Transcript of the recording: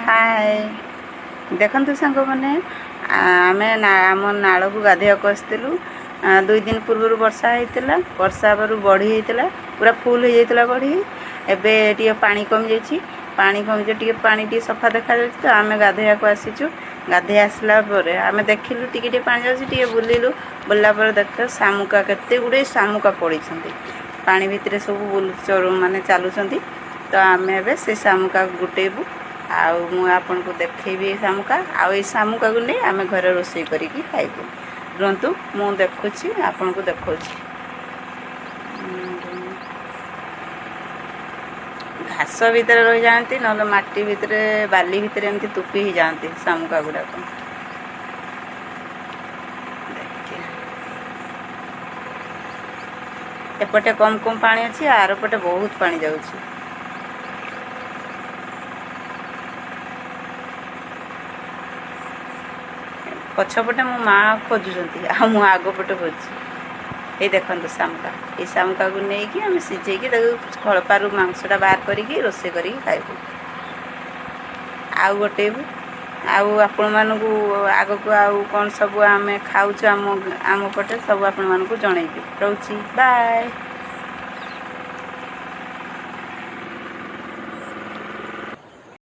हाय देखु सांग मैंने आम नाल को गाधेक आसलु 2 दिन पूर्व वर्षा होता वर्षा बढ़ी होता पूरा फुल हो जाता बढ़ी एबे पानी कमी जाइए पानी कमी टे पानी टी सफा देखा तो आम गाधेक आसीचु गाधे आसला आम देखिलु टे पानी जाए बुलिलु बुलला देख शामुका केते गुड़े शामुका पड़ी पानी भितर सब बुल माने चलुंट तो आम ए से शामुका गुटेबू आपन को देखेबी शामुका आई शामुका को नहीं आम घर रोषे करके खाइबू रुहतु मु देखुची आपन को देखुची घास भितर रही जाती ना माटी भितर बाली भितर एमती तुपी ही जाती शामुका गुड़ाक एपटे कम कम पानी अच्छी आर पटे बहुत पानी जाऊँगी पछपटे मो माँ खोजुंट आगपटे खोजी ये देखो शामुका ये शामुका को लेकिन आम सीझे खड़पारू मांसटा बाहर करके रोषे कर खाइबू आउ गोटेबू आपण मानू आग को आउ कौन सब आम खाऊ आम पटे सब आपण मानू जनइबी रोची बाय।